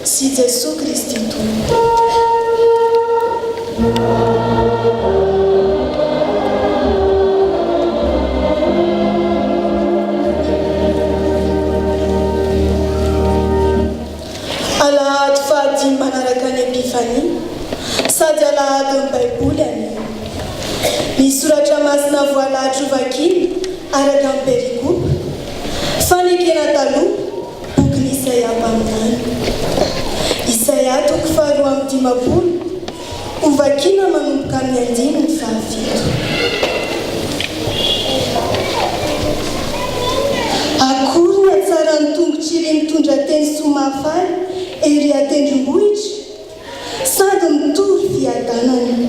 Si Gesù Cristo Alahady fahadimy manaraka ny Epifania sady alahady amin'ny Baiboly any misoratra masina voalatro vakiny araka amin'ny perikopa fanekena taloha boky Isaia mpaminany Isaia toko faharoa amin'ny dimapolo hovakina manomboka amin'ny 5 fahafito. Akory ny atsara ny tongotra mitondra teny somafaly ery atendrombohitra sady mitovy fiadanana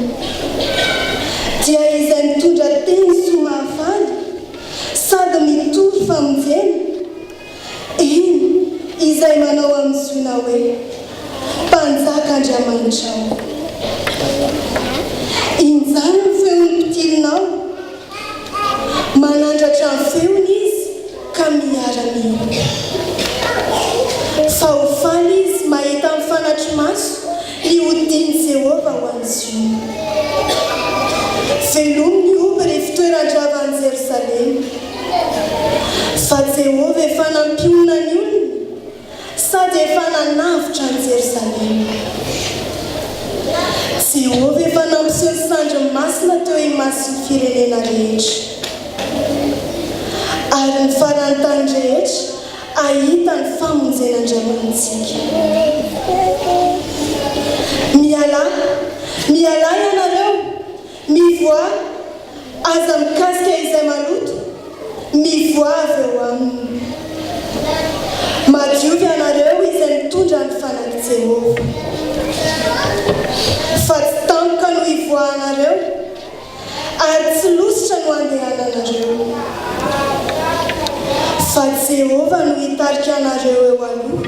dia izay mitondra teny somafaly sady mitovy famonjena iny izay manao amin'ny zoina hoe mpanjaka Andriamanitra injany ny feon'ny mpitinao manandratra ny feony izy ka miara-mioka fa ho faly izy mahita amin'ny fanatry maso ny hodiny Jehova ho an'izy io velominy oby rehefa fitoeran-dravan'i Jerosalema fa Jehova efa nampionana ny olona sady efa nanavitra ny Jerosalema Jehova efa nampiseho ny sandry masina teo imasin'ny firenena rehetra ary ny farany tany rehetra ahita ny famonjen'Andriamantsika miala ianareo mivoa aza mikasika izay maloto mivoavy eo aminy madiovy ianareo izay mitondra ny fanaky Jehova fa tsy tampoka no hivoahanareo ary tsy lositra no andehananareo fa Jehova no hitarika anareo eo aloha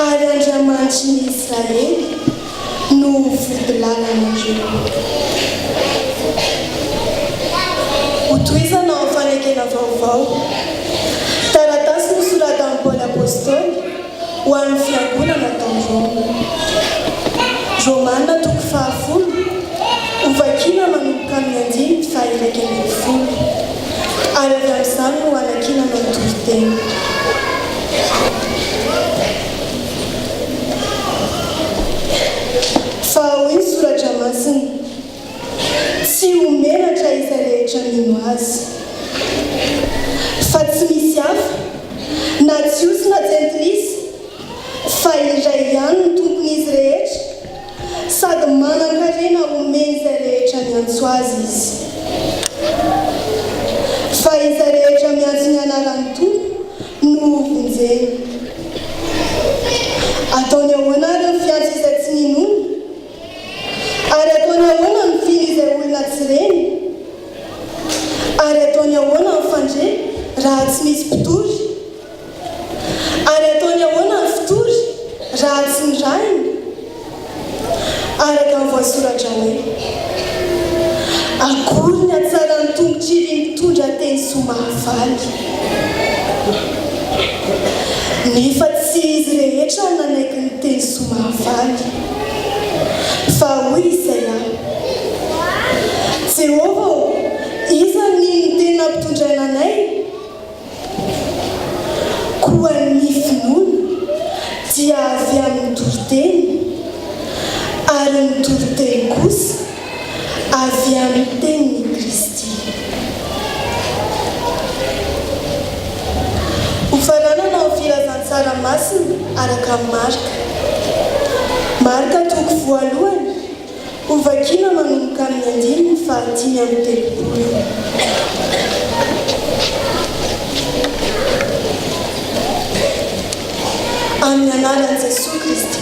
ary Andriamanitry ny Israely no vodilalanareo. Hotohizana amin'ny fanekena vaovao taratasy nosoratan'i Paoly Apôstôly ho an'ny fiangonana tao Roma. Romanina toko 10 hovakina manomboka amin'ny 5 fahairaikambinifolo ary avy amin'izany no anakina manotory-tena. Fa hoy ny soratra masina tsy homenatra izay rehetra mino azy fa tsy misy hafa na jiosy na jentilisa fa iray ihany ny tompon'izy rehetra sady manan-karena homeny izay rehetra miantso azy izy fa izay rehetra miantso ny anaran'ny tompo no vonjena ataony ahoana ary ny fiantso izay tsy ninona ary ataony ahoana ny viny izay olona tsy reny ary ataony ahoana ny fandre raha tsy misy mpitory ary ataony ahoana ny fitory raha tsy ny rainy faly fa hoy izay aho Jehova iza ny tena mpitondraina anay koa ny finoana dia avy amin'ny toriteny ary ny toriteny kosa avy amin'ny tenin'ny Kristy. Hofaranana ao filazantsara masina araka marika. Marika toko voalohany ho vakiana manomboka amin'ny 5:30. Amin'ny anaran'i Jesosy Kristy.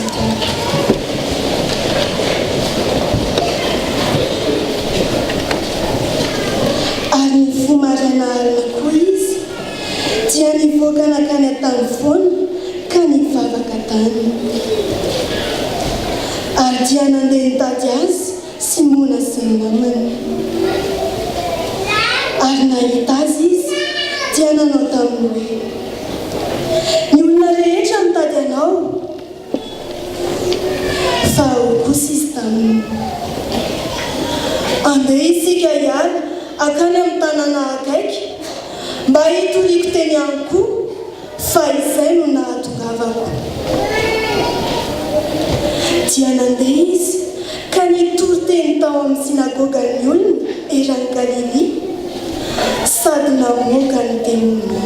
Ary ny fomaraina alina koa izy dia nivoaka nakany an-tany foana ka nivavaka tany. Ary dia nandeha nitady azy sy mona sy ny namany. Ary nahita azy izy dia nanao taminy hoe ny olona rehetra mitady anao fa ho kosa izy taminy. Andeha isika hiala akany amin'ny tanàna akaiky mba hitoriako teny ihany koa fa izay no nahatongavako. Dia nandeha izy ka nitory teny tao amin'ny sinagogan'ny olona eran'ny Galilea sady namoaka ny teniny.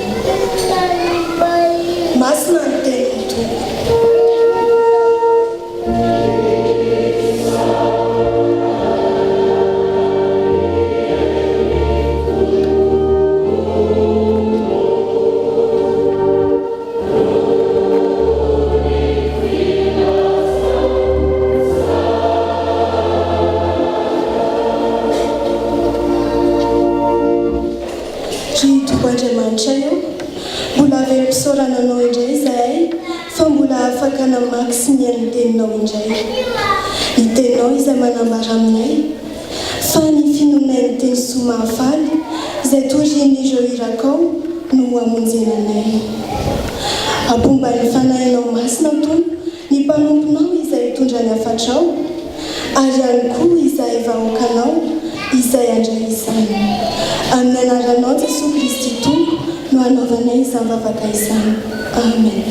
Masina ny tenin'ny Tompo. Andriamanitra io mbola avy ampisaorananao indray izahay fa mbola afaka namaky sy mihaino teninao indray. Ny teninao izay manambara aminay fa ny finomen'ny teny soa mahafaly izay torian'ireo irakao no hamonjenanay. Abomba ny fanahinao masina Tompo ny mpanomponao izay hitondra ny hafatrao ary ihany koa izay vahoakanao izay andray izany. Amin'ny anaranao Jesosy Kristy Tompo no hanaovanay izany vavaka izany. Amen.